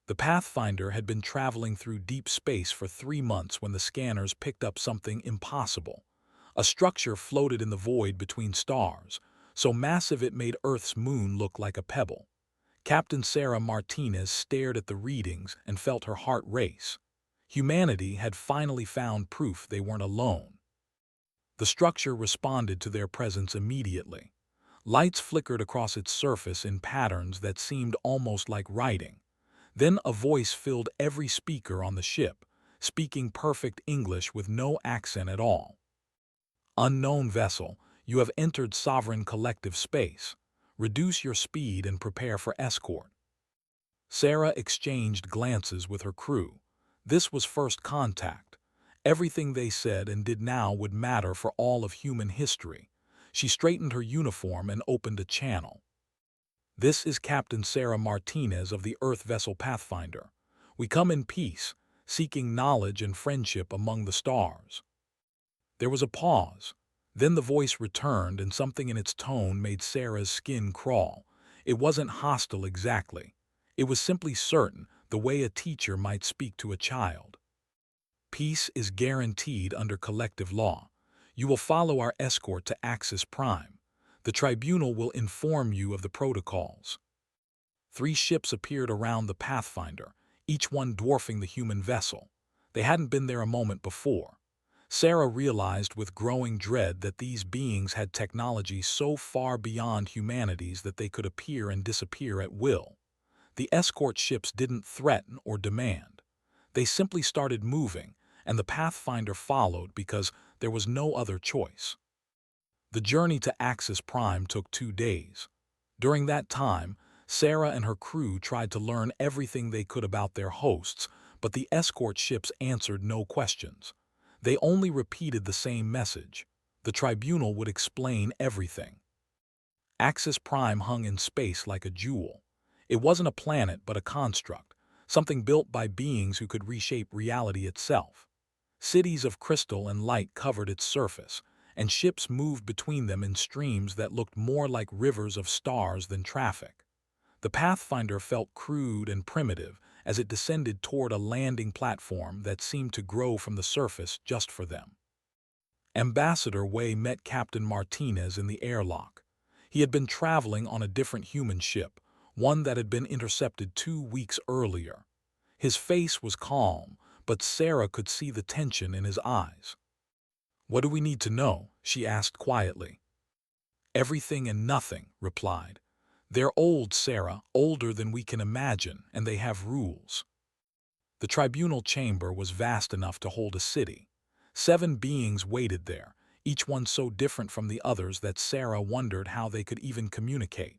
The Pathfinder had been traveling through deep space for 3 months when the scanners picked up something impossible. A structure floated in the void between stars, so massive it made Earth's moon look like a pebble. Captain Sarah Martinez stared at the readings and felt her heart race. Humanity had finally found proof they weren't alone. The structure responded to their presence immediately. Lights flickered across its surface in patterns that seemed almost like writing. Then a voice filled every speaker on the ship, speaking perfect English with no accent at all. Unknown vessel, you have entered sovereign collective space. Reduce your speed and prepare for escort. Sarah exchanged glances with her crew. This was first contact. Everything they said and did now would matter for all of human history. She straightened her uniform and opened a channel. This is Captain Sarah Martinez of the Earth vessel Pathfinder. We come in peace, seeking knowledge and friendship among the stars. There was a pause. Then the voice returned, and something in its tone made Sarah's skin crawl. It wasn't hostile exactly. It was simply certain, the way a teacher might speak to a child. Peace is guaranteed under collective law. You will follow our escort to Axis Prime. The tribunal will inform you of the protocols. 3 ships appeared around the Pathfinder, each one dwarfing the human vessel. They hadn't been there a moment before. Sarah realized with growing dread that these beings had technology so far beyond humanity's that they could appear and disappear at will. The escort ships didn't threaten or demand. They simply started moving, and the Pathfinder followed because there was no other choice. The journey to Axis Prime took 2 days. During that time, Sarah and her crew tried to learn everything they could about their hosts, but the escort ships answered no questions. They only repeated the same message. The tribunal would explain everything. Axis Prime hung in space like a jewel. It wasn't a planet but a construct, something built by beings who could reshape reality itself. Cities of crystal and light covered its surface, and ships moved between them in streams that looked more like rivers of stars than traffic. The Pathfinder felt crude and primitive as it descended toward a landing platform that seemed to grow from the surface just for them. Ambassador Wei met Captain Martinez in the airlock. He had been traveling on a different human ship, one that had been intercepted 2 weeks earlier. His face was calm, but Sarah could see the tension in his eyes. "What do we need to know?" she asked quietly. "Everything and nothing," replied. "They're old, Sarah, older than we can imagine, and they have rules." The tribunal chamber was vast enough to hold a city. 7 beings waited there, each one so different from the others that Sarah wondered how they could even communicate.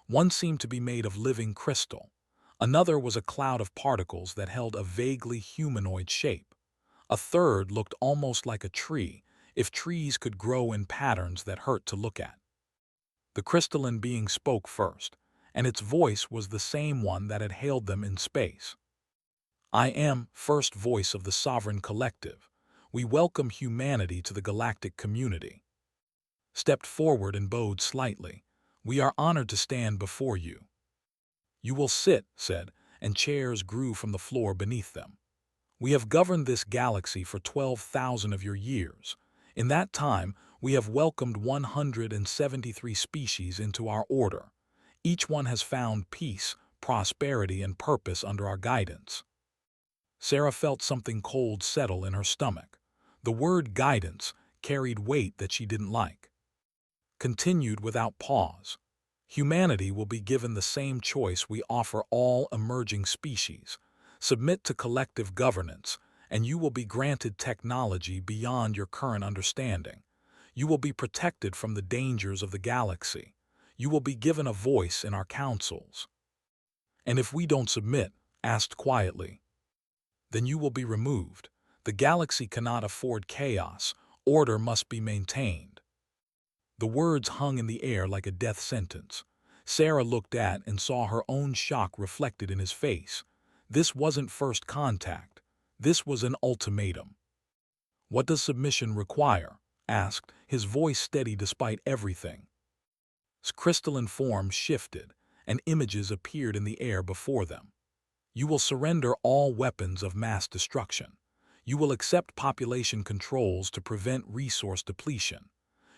One seemed to be made of living crystal. Another was a cloud of particles that held a vaguely humanoid shape. A third looked almost like a tree, if trees could grow in patterns that hurt to look at. The crystalline being spoke first, and its voice was the same one that had hailed them in space. "I am first voice of the sovereign collective. We welcome humanity to the galactic community." Stepped forward and bowed slightly. "We are honored to stand before you." "You will sit," said, and chairs grew from the floor beneath them. "We have governed this galaxy for 12,000 of your years. In that time, we have welcomed 173 species into our order. Each one has found peace, prosperity, and purpose under our guidance." Sarah felt something cold settle in her stomach. The word guidance carried weight that she didn't like. Continued without pause. "Humanity will be given the same choice we offer all emerging species. Submit to collective governance, and you will be granted technology beyond your current understanding. You will be protected from the dangers of the galaxy. You will be given a voice in our councils. And if we don't submit," asked quietly, "then you will be removed. The galaxy cannot afford chaos. Order must be maintained." The words hung in the air like a death sentence. Sarah looked at and saw her own shock reflected in his face. This wasn't first contact. This was an ultimatum. "What does submission require?" asked, his voice steady despite everything. Crystalline form shifted, and images appeared in the air before them. You will surrender all weapons of mass destruction. You will accept population controls to prevent resource depletion.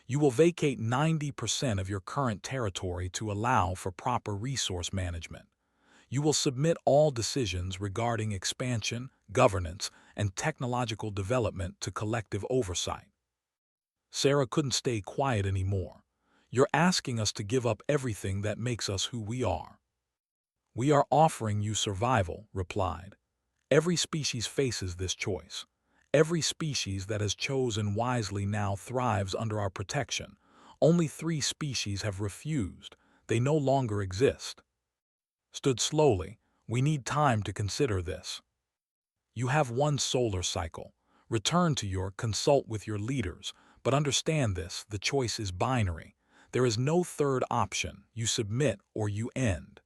You will vacate 90% of your current territory to allow for proper resource management. You will submit all decisions regarding expansion, governance, and technological development to collective oversight. Sarah couldn't stay quiet anymore. You're asking us to give up everything that makes us who we are. We are offering you survival, replied. Every species faces this choice. Every species that has chosen wisely now thrives under our protection. Only 3 species have refused. They no longer exist. Stood slowly. We need time to consider this. You have 1 solar cycle. Return to consult with your leaders, but understand this, the choice is binary. There is no third option. You submit or you end.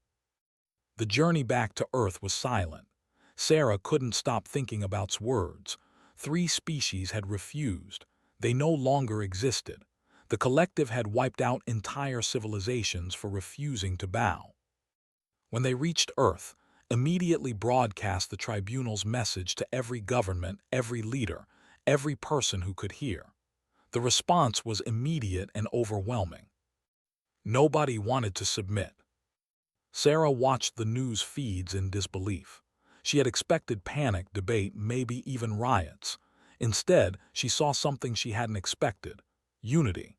The journey back to Earth was silent. Sarah couldn't stop thinking about words. 3 species had refused. They no longer existed. The collective had wiped out entire civilizations for refusing to bow. When they reached Earth, immediately broadcast the tribunal's message to every government, every leader, every person who could hear. The response was immediate and overwhelming. Nobody wanted to submit. Sarah watched the news feeds in disbelief. She had expected panic, debate, maybe even riots. Instead, she saw something she hadn't expected: unity.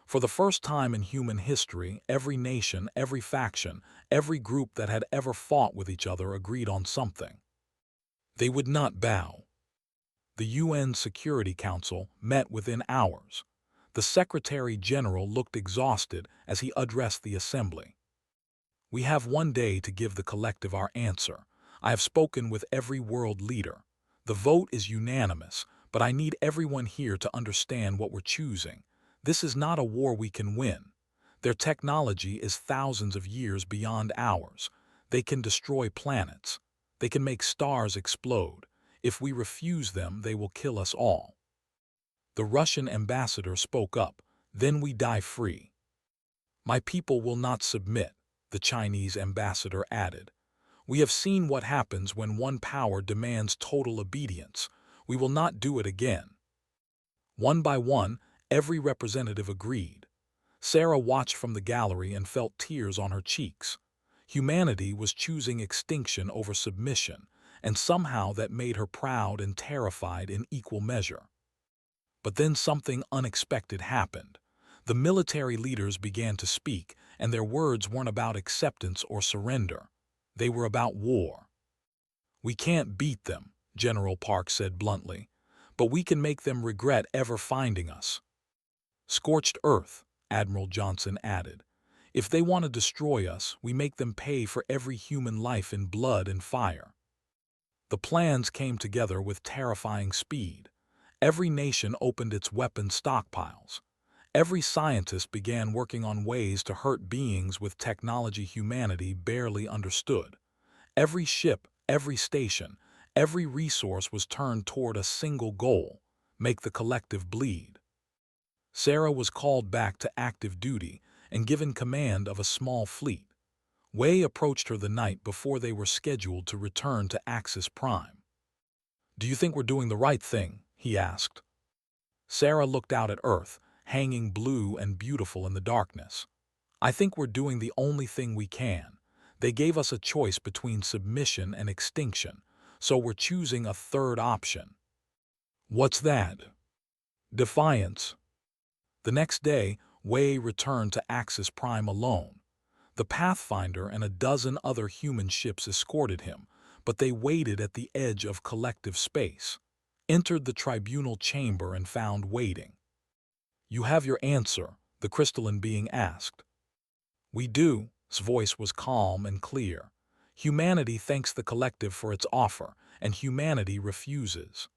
For the first time in human history, every nation, every faction, every group that had ever fought with each other agreed on something. They would not bow. The UN Security Council met within hours. The Secretary General looked exhausted as he addressed the assembly. We have 1 day to give the collective our answer. I have spoken with every world leader. The vote is unanimous, but I need everyone here to understand what we're choosing. This is not a war we can win. Their technology is thousands of years beyond ours. They can destroy planets. They can make stars explode. If we refuse them, they will kill us all. The Russian ambassador spoke up. Then we die free. My people will not submit, the Chinese ambassador added. We have seen what happens when one power demands total obedience. We will not do it again. One by one, every representative agreed. Sarah watched from the gallery and felt tears on her cheeks. Humanity was choosing extinction over submission, and somehow that made her proud and terrified in equal measure. But then something unexpected happened. The military leaders began to speak, and their words weren't about acceptance or surrender. They were about war. We can't beat them, General Park said bluntly, but we can make them regret ever finding us. Scorched earth, Admiral Johnson added. If they want to destroy us, we make them pay for every human life in blood and fire. The plans came together with terrifying speed. Every nation opened its weapon stockpiles. Every scientist began working on ways to hurt beings with technology humanity barely understood. Every ship, every station, every resource was turned toward a single goal: make the collective bleed. Sarah was called back to active duty and given command of a small fleet. Wei approached her the night before they were scheduled to return to Axis Prime. "Do you think we're doing the right thing?" he asked. Sarah looked out at Earth, hanging blue and beautiful in the darkness. "I think we're doing the only thing we can. They gave us a choice between submission and extinction, so we're choosing a third option." "What's that?" "Defiance." The next day, Wei returned to Axis Prime alone. The Pathfinder and a dozen other human ships escorted him, but they waited at the edge of collective space, entered the tribunal chamber and found waiting. "You have your answer?" the crystalline being asked. "We do." His voice was calm and clear. "Humanity thanks the collective for its offer, and humanity refuses."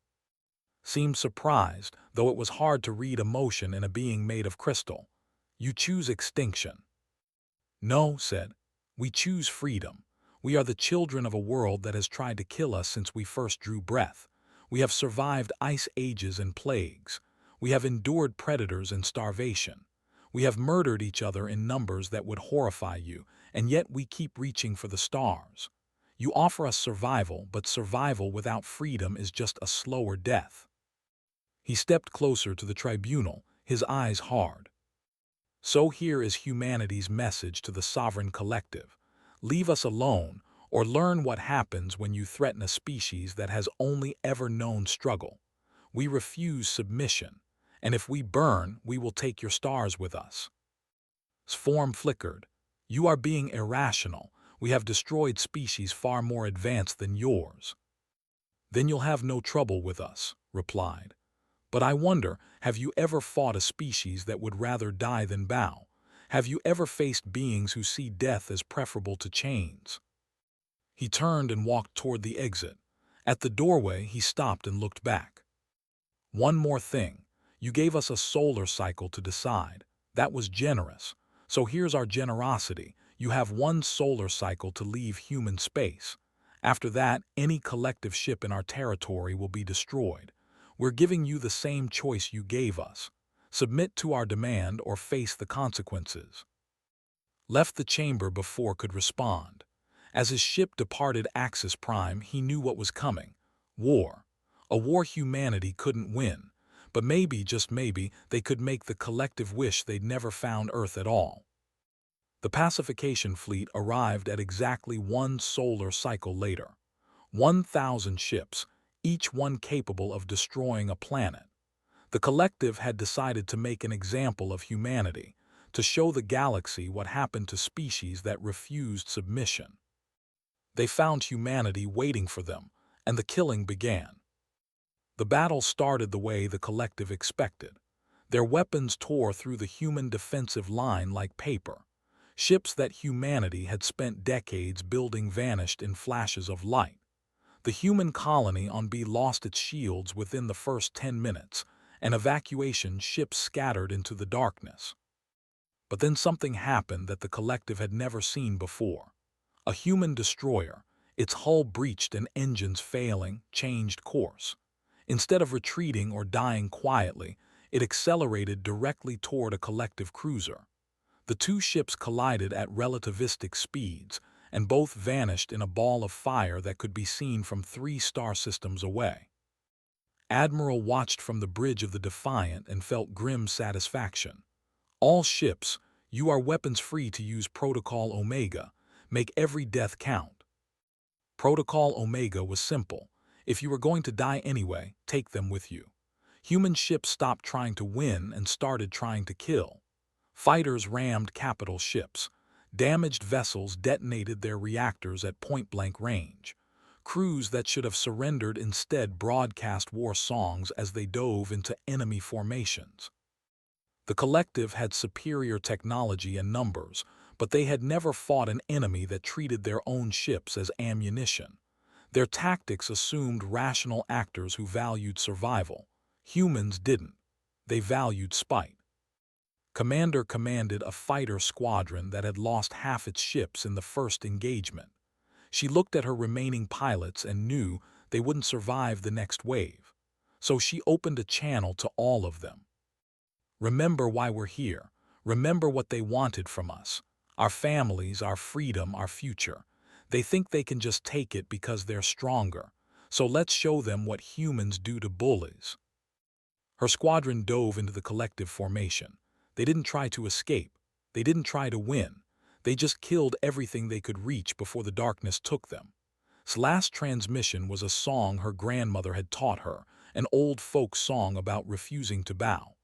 Seemed surprised, though it was hard to read emotion in a being made of crystal. "You choose extinction." "No," said. "We choose freedom. We are the children of a world that has tried to kill us since we first drew breath. We have survived ice ages and plagues. We have endured predators and starvation. We have murdered each other in numbers that would horrify you, and yet we keep reaching for the stars. You offer us survival, but survival without freedom is just a slower death." He stepped closer to the tribunal, his eyes hard. "So here is humanity's message to the sovereign collective. Leave us alone, or learn what happens when you threaten a species that has only ever known struggle. We refuse submission, and if we burn, we will take your stars with us." His form flickered. "You are being irrational. We have destroyed species far more advanced than yours." "Then you'll have no trouble with us," replied. "But I wonder, have you ever fought a species that would rather die than bow? Have you ever faced beings who see death as preferable to chains?" He turned and walked toward the exit. At the doorway, he stopped and looked back. "One more thing. You gave us a solar cycle to decide. That was generous. So here's our generosity. You have one solar cycle to leave human space. After that, any collective ship in our territory will be destroyed. We're giving you the same choice you gave us. Submit to our demand or face the consequences." Left the chamber before could respond. As his ship departed Axis Prime, he knew what was coming. War. A war humanity couldn't win. But maybe, just maybe, they could make the collective wish they'd never found Earth at all. The pacification fleet arrived at exactly one solar cycle later. 1,000 ships, each one capable of destroying a planet. The collective had decided to make an example of humanity, to show the galaxy what happened to species that refused submission. They found humanity waiting for them, and the killing began. The battle started the way the collective expected. Their weapons tore through the human defensive line like paper. Ships that humanity had spent decades building vanished in flashes of light. The human colony on B lost its shields within the first 10 minutes, and evacuation ships scattered into the darkness. But then something happened that the collective had never seen before. A human destroyer, its hull breached and engines failing, changed course. Instead of retreating or dying quietly, it accelerated directly toward a collective cruiser. The two ships collided at relativistic speeds, and both vanished in a ball of fire that could be seen from 3 star systems away. Admiral watched from the bridge of the Defiant and felt grim satisfaction. "All ships, you are weapons-free to use Protocol Omega. Make every death count." Protocol Omega was simple. If you were going to die anyway, take them with you. Human ships stopped trying to win and started trying to kill. Fighters rammed capital ships. Damaged vessels detonated their reactors at point-blank range. Crews that should have surrendered instead broadcast war songs as they dove into enemy formations. The collective had superior technology and numbers, but they had never fought an enemy that treated their own ships as ammunition. Their tactics assumed rational actors who valued survival. Humans didn't. They valued spite. Commander commanded a fighter squadron that had lost half its ships in the first engagement. She looked at her remaining pilots and knew they wouldn't survive the next wave. So she opened a channel to all of them. "Remember why we're here. Remember what they wanted from us. Our families, our freedom, our future. They think they can just take it because they're stronger. So let's show them what humans do to bullies." Her squadron dove into the collective formation. They didn't try to escape. They didn't try to win. They just killed everything they could reach before the darkness took them. His last transmission was a song her grandmother had taught her, an old folk song about refusing to bow.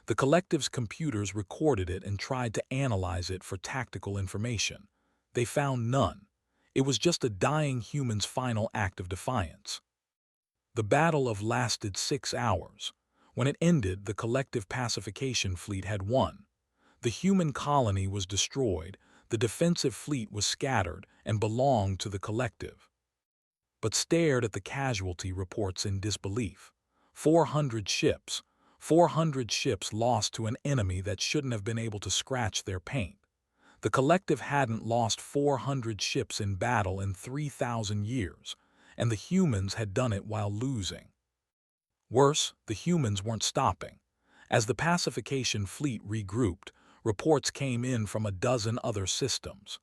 The collective's computers recorded it and tried to analyze it for tactical information. They found none. It was just a dying human's final act of defiance. The battle lasted 6 hours. When it ended, the collective pacification fleet had won. The human colony was destroyed, the defensive fleet was scattered and belonged to the collective. But stared at the casualty reports in disbelief. 400 ships. 400 ships lost to an enemy that shouldn't have been able to scratch their paint. The collective hadn't lost 400 ships in battle in 3,000 years, and the humans had done it while losing. Worse, the humans weren't stopping. As the pacification fleet regrouped, reports came in from a dozen other systems.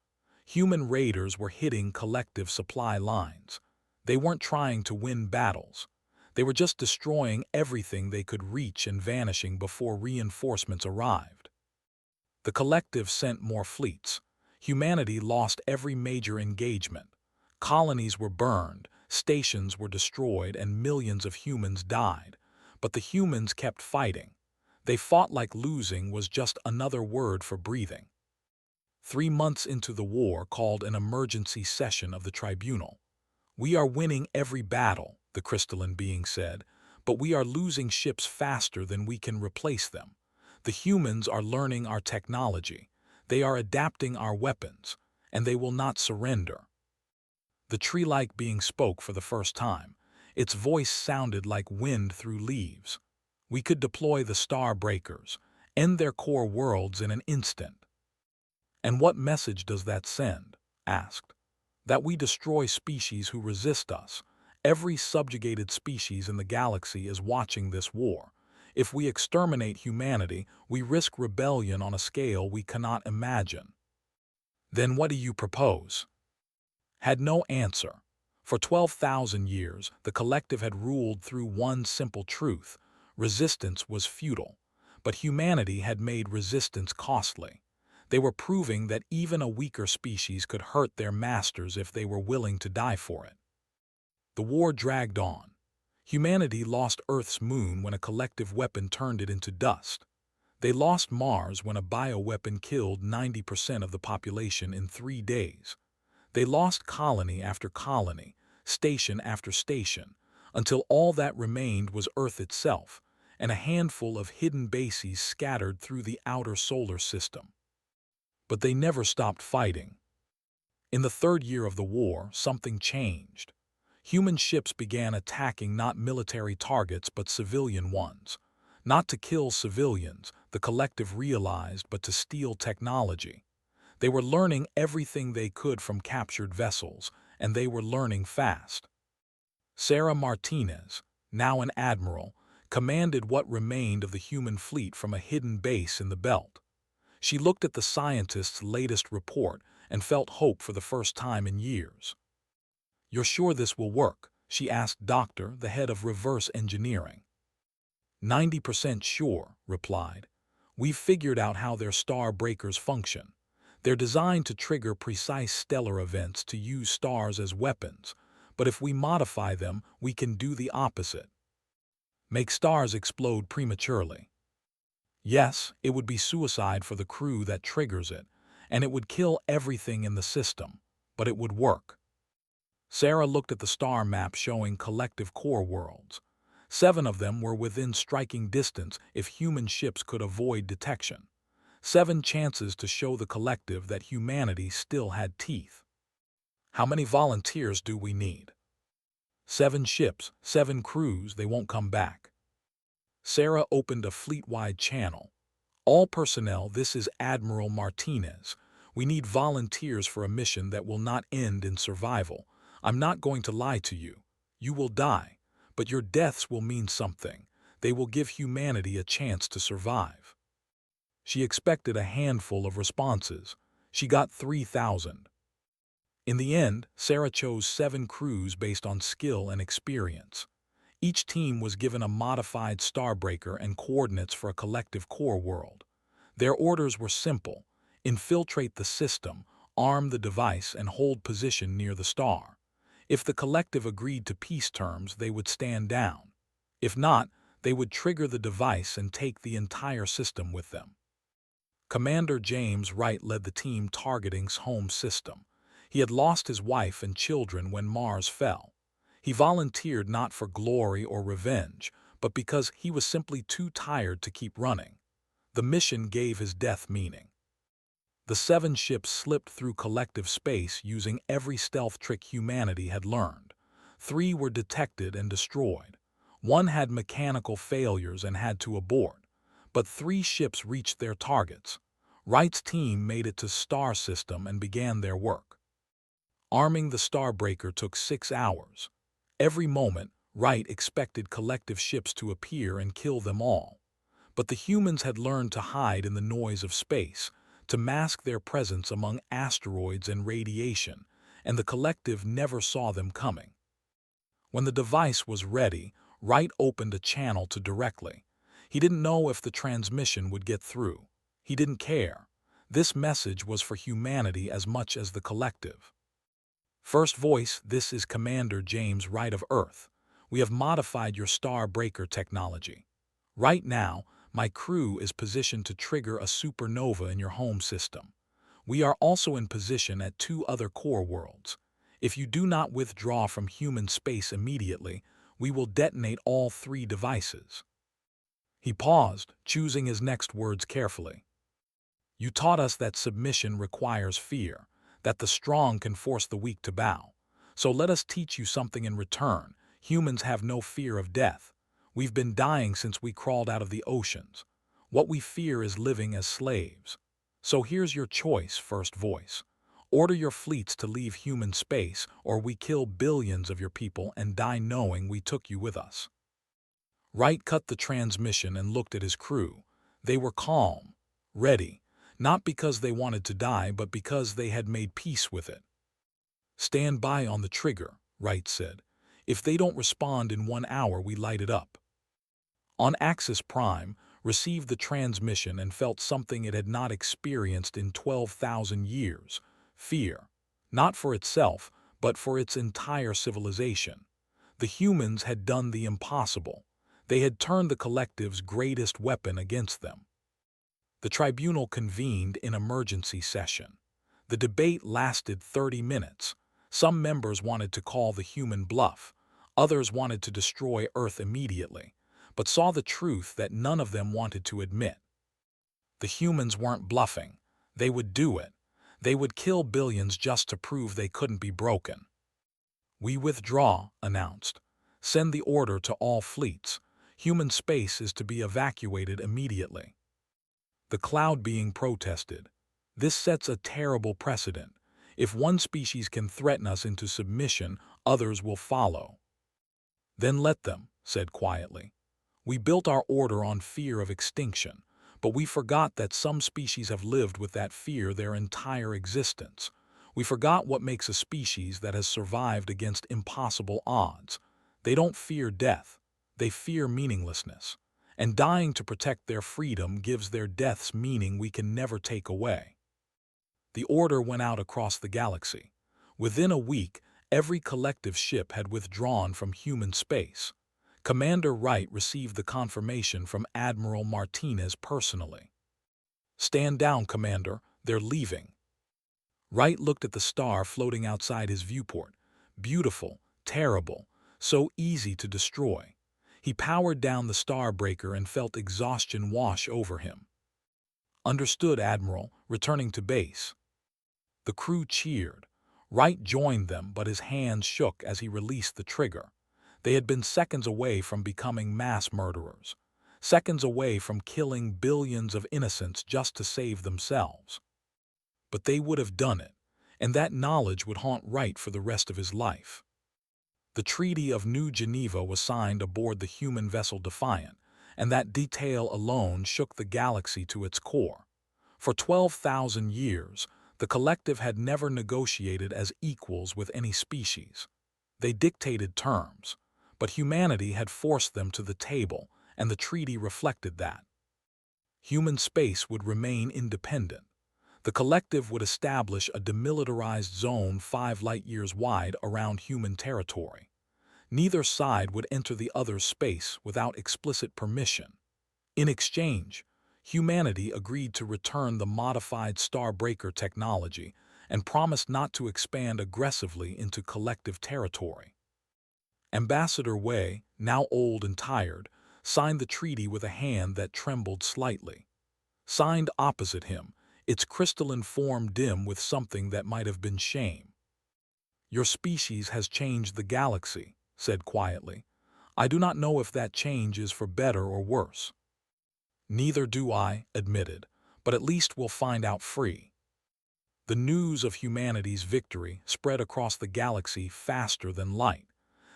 Human raiders were hitting collective supply lines. They weren't trying to win battles. They were just destroying everything they could reach and vanishing before reinforcements arrived. The collective sent more fleets. Humanity lost every major engagement. Colonies were burned, stations were destroyed, and millions of humans died. But the humans kept fighting. They fought like losing was just another word for breathing. 3 months into the war called an emergency session of the tribunal. "We are winning every battle," the crystalline being said, "but we are losing ships faster than we can replace them. The humans are learning our technology. They are adapting our weapons, and they will not surrender." The tree-like being spoke for the first time. Its voice sounded like wind through leaves. "We could deploy the star breakers, end their core worlds in an instant." "And what message does that send?" asked. "That we destroy species who resist us. Every subjugated species in the galaxy is watching this war. If we exterminate humanity, we risk rebellion on a scale we cannot imagine." "Then what do you propose?" Had no answer. For 12,000 years, the collective had ruled through one simple truth: resistance was futile. But humanity had made resistance costly. They were proving that even a weaker species could hurt their masters if they were willing to die for it. The war dragged on. Humanity lost Earth's moon when a collective weapon turned it into dust. They lost Mars when a bioweapon killed 90% of the population in 3 days. They lost colony after colony, station after station, until all that remained was Earth itself, and a handful of hidden bases scattered through the outer solar system. But they never stopped fighting. In the 3rd year of the war, something changed. Human ships began attacking not military targets but civilian ones. Not to kill civilians, the collective realized, but to steal technology. They were learning everything they could from captured vessels, and they were learning fast. Sarah Martinez, now an admiral, commanded what remained of the human fleet from a hidden base in the belt. She looked at the scientists' latest report and felt hope for the first time in years. "You're sure this will work?" she asked Doctor, the head of reverse engineering. "90% sure," replied. "We've figured out how their star breakers function. They're designed to trigger precise stellar events to use stars as weapons, but if we modify them, we can do the opposite. Make stars explode prematurely. Yes, it would be suicide for the crew that triggers it, and it would kill everything in the system, but it would work." Sarah looked at the star map showing collective core worlds. 7 of them were within striking distance if human ships could avoid detection. 7 chances to show the collective that humanity still had teeth. "How many volunteers do we need?" 7 ships, 7 crews, they won't come back." Sarah opened a fleet-wide channel. "All personnel, this is Admiral Martinez. We need volunteers for a mission that will not end in survival. I'm not going to lie to you. You will die, but your deaths will mean something. They will give humanity a chance to survive." She expected a handful of responses. She got 3,000. In the end, Sarah chose 7 crews based on skill and experience. Each team was given a modified starbreaker and coordinates for a collective core world. Their orders were simple: infiltrate the system, arm the device, and hold position near the star. If the collective agreed to peace terms, they would stand down. If not, they would trigger the device and take the entire system with them. Commander James Wright led the team targeting home system. He had lost his wife and children when Mars fell. He volunteered not for glory or revenge, but because he was simply too tired to keep running. The mission gave his death meaning. The 7 ships slipped through collective space using every stealth trick humanity had learned. 3 were detected and destroyed. 1 had mechanical failures and had to abort. But 3 ships reached their targets. Wright's team made it to Star System and began their work. Arming the Starbreaker took 6 hours. Every moment, Wright expected collective ships to appear and kill them all. But the humans had learned to hide in the noise of space, to mask their presence among asteroids and radiation, and the collective never saw them coming. When the device was ready, Wright opened a channel to directly. He didn't know if the transmission would get through. He didn't care. This message was for humanity as much as the collective. First voice, this is Commander James Wright of Earth. We have modified your star breaker technology. Right now, my crew is positioned to trigger a supernova in your home system. We are also in position at 2 other core worlds. If you do not withdraw from human space immediately, we will detonate all 3 devices. He paused, choosing his next words carefully. You taught us that submission requires fear, that the strong can force the weak to bow. So let us teach you something in return. Humans have no fear of death. We've been dying since we crawled out of the oceans. What we fear is living as slaves. So here's your choice, first voice. Order your fleets to leave human space, or we kill billions of your people and die knowing we took you with us. Wright cut the transmission and looked at his crew. They were calm, ready, not because they wanted to die, but because they had made peace with it. Stand by on the trigger, Wright said. If they don't respond in 1 hour, we light it up. On Axis Prime received the transmission and felt something it had not experienced in 12,000 years. Fear, not for itself, but for its entire civilization. The humans had done the impossible. They had turned the collective's greatest weapon against them. The tribunal convened in emergency session. The debate lasted 30 minutes. Some members wanted to call the human bluff. Others wanted to destroy Earth immediately, but saw the truth that none of them wanted to admit. The humans weren't bluffing. They would do it. They would kill billions just to prove they couldn't be broken. We withdraw, announced. Send the order to all fleets. Human space is to be evacuated immediately. The cloud being protested. This sets a terrible precedent. If one species can threaten us into submission, others will follow. Then let them, said quietly. We built our order on fear of extinction, but we forgot that some species have lived with that fear their entire existence. We forgot what makes a species that has survived against impossible odds. They don't fear death. They fear meaninglessness. And dying to protect their freedom gives their deaths meaning we can never take away. The order went out across the galaxy. Within a week, every collective ship had withdrawn from human space. Commander Wright received the confirmation from Admiral Martinez personally. Stand down, Commander. They're leaving. Wright looked at the star floating outside his viewport. Beautiful, terrible, so easy to destroy. He powered down the star breaker and felt exhaustion wash over him. Understood, Admiral, returning to base. The crew cheered. Wright joined them, but his hands shook as he released the trigger. They had been seconds away from becoming mass murderers, seconds away from killing billions of innocents just to save themselves. But they would have done it, and that knowledge would haunt Wright for the rest of his life. The Treaty of New Geneva was signed aboard the human vessel Defiant, and that detail alone shook the galaxy to its core. For 12,000 years, the collective had never negotiated as equals with any species. They dictated terms, but humanity had forced them to the table, and the treaty reflected that. Human space would remain independent. The collective would establish a demilitarized zone 5 light-years wide around human territory. Neither side would enter the other's space without explicit permission. In exchange, humanity agreed to return the modified Starbreaker technology and promised not to expand aggressively into collective territory. Ambassador Wei, now old and tired, signed the treaty with a hand that trembled slightly. Signed opposite him, its crystalline form dim with something that might have been shame. Your species has changed the galaxy, said quietly. I do not know if that change is for better or worse. Neither do I, admitted, but at least we'll find out free. The news of humanity's victory spread across the galaxy faster than light.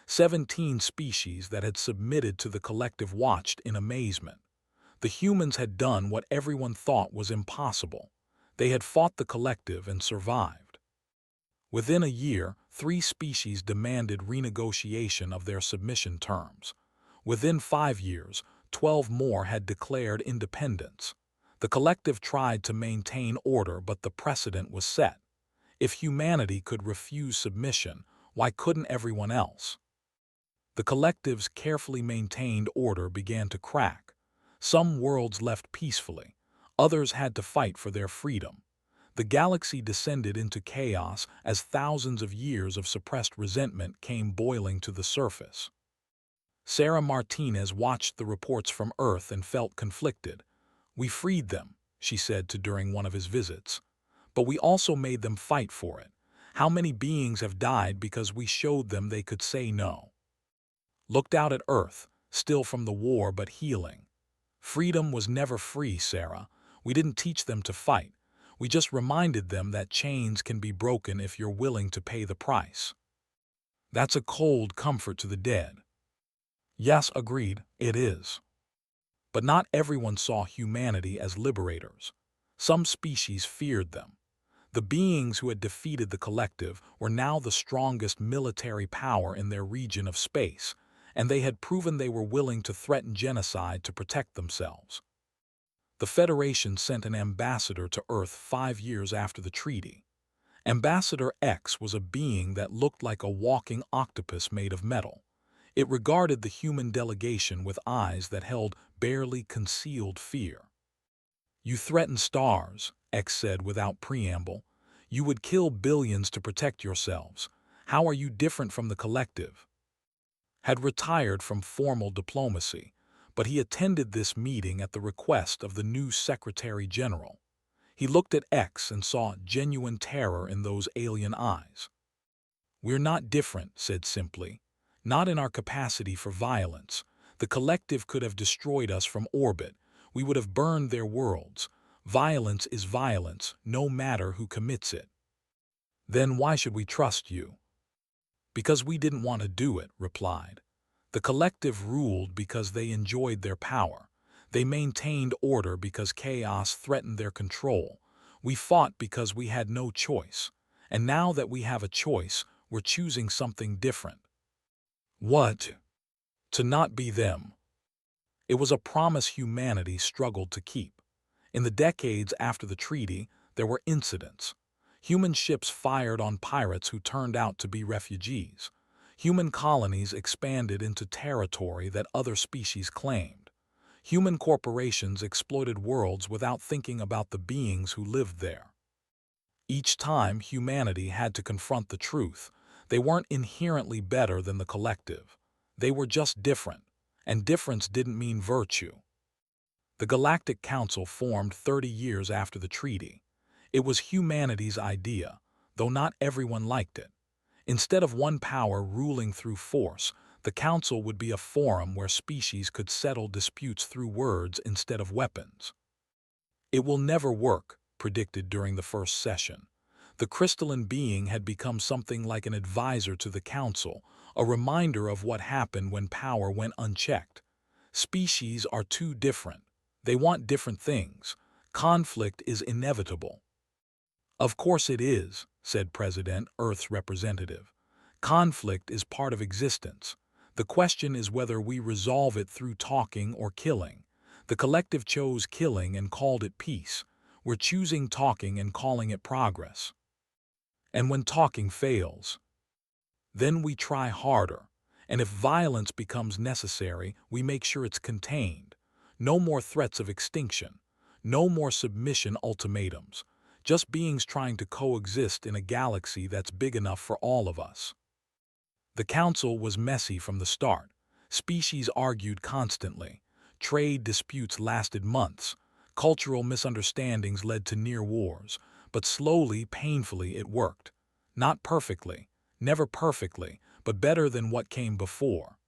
17 species that had submitted to the collective watched in amazement. The humans had done what everyone thought was impossible. They had fought the collective and survived. Within a year, 3 species demanded renegotiation of their submission terms. Within 5 years, 12 more had declared independence. The collective tried to maintain order, but the precedent was set. If humanity could refuse submission, why couldn't everyone else? The collective's carefully maintained order began to crack. Some worlds left peacefully. Others had to fight for their freedom. The galaxy descended into chaos as thousands of years of suppressed resentment came boiling to the surface. Sarah Martinez watched the reports from Earth and felt conflicted. "We freed them," she said during one of his visits. "But we also made them fight for it. How many beings have died because we showed them they could say no?" Looked out at Earth, still from the war but healing. "Freedom was never free, Sarah. We didn't teach them to fight. We just reminded them that chains can be broken if you're willing to pay the price." That's a cold comfort to the dead. Yes, agreed, it is. But not everyone saw humanity as liberators. Some species feared them. The beings who had defeated the collective were now the strongest military power in their region of space, and they had proven they were willing to threaten genocide to protect themselves. The Federation sent an ambassador to Earth 5 years after the treaty. Ambassador X was a being that looked like a walking octopus made of metal. It regarded the human delegation with eyes that held barely concealed fear. "You threaten stars," X said without preamble. "You would kill billions to protect yourselves. How are you different from the collective?" Had retired from formal diplomacy, but he attended this meeting at the request of the new Secretary General. He looked at X and saw genuine terror in those alien eyes. "We're not different," said simply. "Not in our capacity for violence. The collective could have destroyed us from orbit. We would have burned their worlds. Violence is violence, no matter who commits it." "Then why should we trust you?" "Because we didn't want to do it," replied. "The collective ruled because they enjoyed their power. They maintained order because chaos threatened their control. We fought because we had no choice. And now that we have a choice, we're choosing something different." "What?" "To not be them." It was a promise humanity struggled to keep. In the decades after the treaty, there were incidents. Human ships fired on pirates who turned out to be refugees. Human colonies expanded into territory that other species claimed. Human corporations exploited worlds without thinking about the beings who lived there. Each time, humanity had to confront the truth. They weren't inherently better than the collective. They were just different, and difference didn't mean virtue. The Galactic Council formed 30 years after the treaty. It was humanity's idea, though not everyone liked it. Instead of one power ruling through force, the Council would be a forum where species could settle disputes through words instead of weapons. "It will never work," predicted during the first session. The crystalline being had become something like an advisor to the Council, a reminder of what happened when power went unchecked. "Species are too different. They want different things. Conflict is inevitable." "Of course it is," said President, Earth's representative. "Conflict is part of existence. The question is whether we resolve it through talking or killing. The collective chose killing and called it peace. We're choosing talking and calling it progress. And when talking fails, then we try harder. And if violence becomes necessary, we make sure it's contained. No more threats of extinction. No more submission ultimatums. Just beings trying to coexist in a galaxy that's big enough for all of us." The Council was messy from the start. Species argued constantly. Trade disputes lasted months. Cultural misunderstandings led to near wars. But slowly, painfully, it worked. Not perfectly, never perfectly, but better than what came before.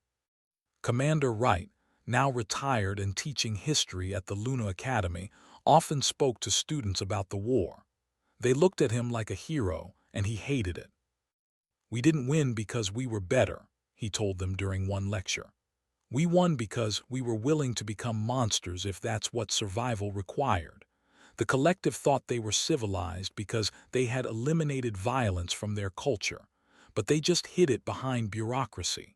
Commander Wright, now retired and teaching history at the Luna Academy, often spoke to students about the war. They looked at him like a hero, and he hated it. "We didn't win because we were better," he told them during one lecture. "We won because we were willing to become monsters if that's what survival required. The collective thought they were civilized because they had eliminated violence from their culture, but they just hid it behind bureaucracy.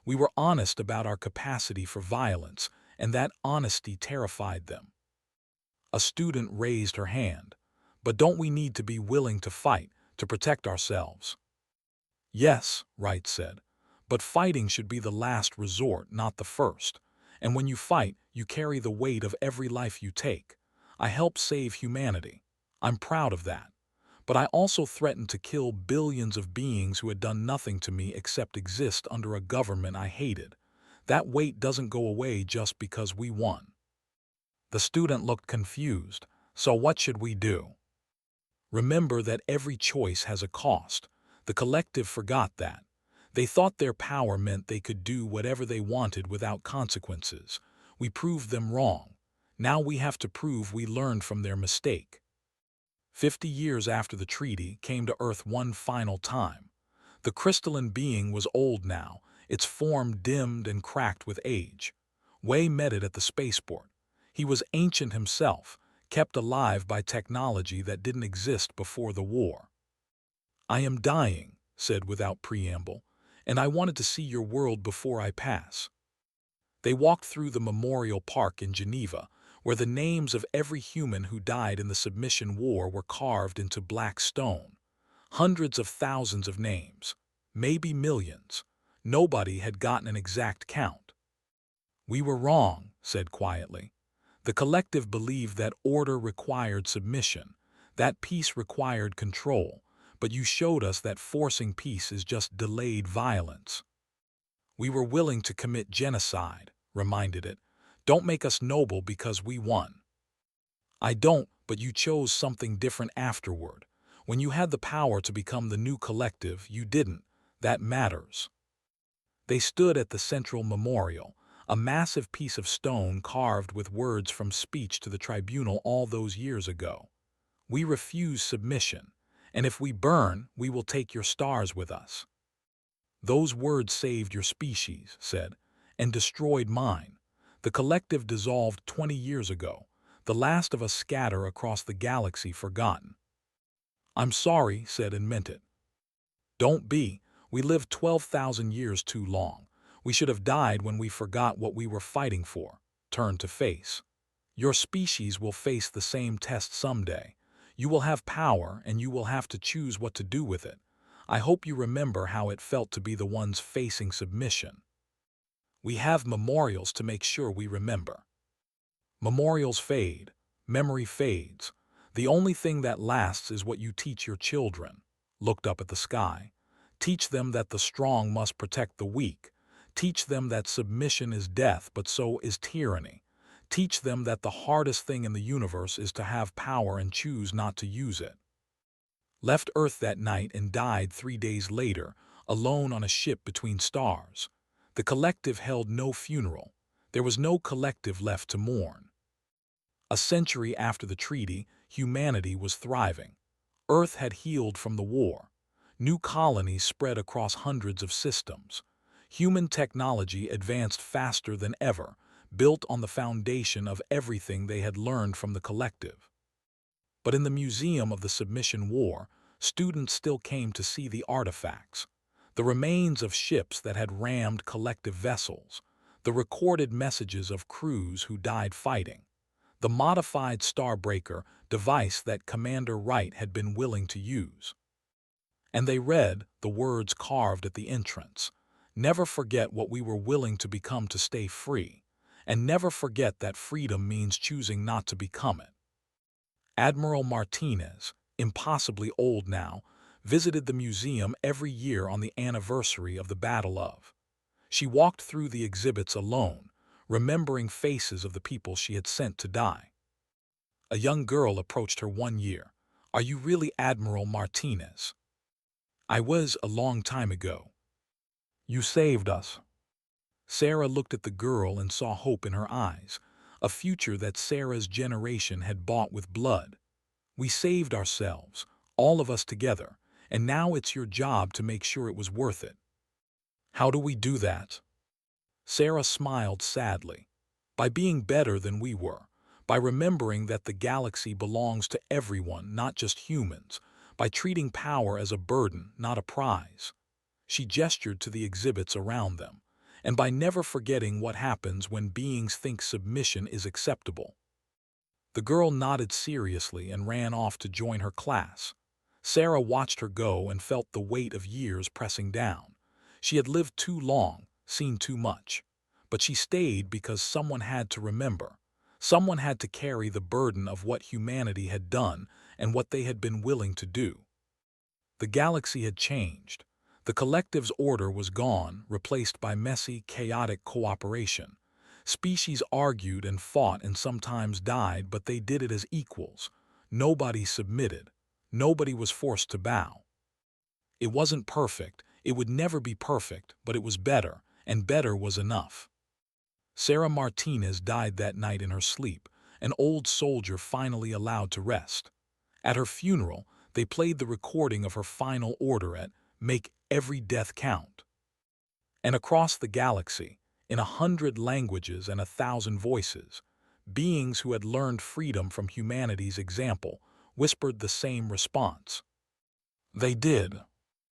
We were honest about our capacity for violence, and that honesty terrified them. A student raised her hand. But don't we need to be willing to fight, to protect ourselves? Yes, Wright said, but fighting should be the last resort, not the first. And when you fight, you carry the weight of every life you take. I helped save humanity. I'm proud of that. But I also threatened to kill billions of beings who had done nothing to me except exist under a government I hated. That weight doesn't go away just because we won. The student looked confused. So what should we do? Remember that every choice has a cost. The collective forgot that. They thought their power meant they could do whatever they wanted without consequences. We proved them wrong. Now we have to prove we learned from their mistake. 50 years after the treaty came to Earth one final time. The crystalline being was old now, its form dimmed and cracked with age. Wei met it at the spaceport. He was ancient himself, kept alive by technology that didn't exist before the war. I am dying, said without preamble, and I wanted to see your world before I pass. They walked through the Memorial Park in Geneva, where the names of every human who died in the Submission War were carved into black stone. Hundreds of thousands of names, maybe millions. Nobody had gotten an exact count. We were wrong, said quietly. The collective believed that order required submission, that peace required control, but you showed us that forcing peace is just delayed violence. We were willing to commit genocide, reminded it. Don't make us noble because we won. I don't, but you chose something different afterward. When you had the power to become the new collective, you didn't. That matters. They stood at the central memorial, a massive piece of stone carved with words from speech to the tribunal all those years ago. We refuse submission, and if we burn, we will take your stars with us. Those words saved your species, said, and destroyed mine. The collective dissolved 20 years ago, the last of us scatter across the galaxy forgotten. I'm sorry, said and meant it. Don't be. We lived 12,000 years too long. We should have died when we forgot what we were fighting for. Turn to face. Your species will face the same test someday. You will have power and you will have to choose what to do with it. I hope you remember how it felt to be the ones facing submission. We have memorials to make sure we remember. Memorials fade. Memory fades. The only thing that lasts is what you teach your children. Looked up at the sky. Teach them that the strong must protect the weak. Teach them that submission is death, but so is tyranny. Teach them that the hardest thing in the universe is to have power and choose not to use it. Left Earth that night and died 3 days later, alone on a ship between stars. The collective held no funeral. There was no collective left to mourn. A century after the treaty, humanity was thriving. Earth had healed from the war. New colonies spread across hundreds of systems. Human technology advanced faster than ever, built on the foundation of everything they had learned from the collective. But in the Museum of the Submission War, students still came to see the artifacts. The remains of ships that had rammed collective vessels. The recorded messages of crews who died fighting. The modified Starbreaker device that Commander Wright had been willing to use. And they read the words carved at the entrance. Never forget what we were willing to become to stay free. And never forget that freedom means choosing not to become it. Admiral Martinez, impossibly old now, visited the museum every year on the anniversary of the Battle of. She walked through the exhibits alone, remembering faces of the people she had sent to die. A young girl approached her one year. Are you really Admiral Martinez? I was a long time ago. You saved us. Sarah looked at the girl and saw hope in her eyes, a future that Sarah's generation had bought with blood. We saved ourselves, all of us together, and now it's your job to make sure it was worth it. How do we do that? Sarah smiled sadly. By being better than we were, by remembering that the galaxy belongs to everyone, not just humans, by treating power as a burden, not a prize. She gestured to the exhibits around them, and by never forgetting what happens when beings think submission is acceptable. The girl nodded seriously and ran off to join her class. Sarah watched her go and felt the weight of years pressing down. She had lived too long, seen too much. But she stayed because someone had to remember. Someone had to carry the burden of what humanity had done and what they had been willing to do. The galaxy had changed. The collective's order was gone, replaced by messy, chaotic cooperation. Species argued and fought and sometimes died, but they did it as equals. Nobody submitted. Nobody was forced to bow. It wasn't perfect. It would never be perfect, but it was better, and better was enough. Sarah Martinez died that night in her sleep, an old soldier finally allowed to rest. At her funeral, they played the recording of her final order at "Make Every Death Count." And across the galaxy, in 100 languages and 1,000 voices, beings who had learned freedom from humanity's example whispered the same response. They did.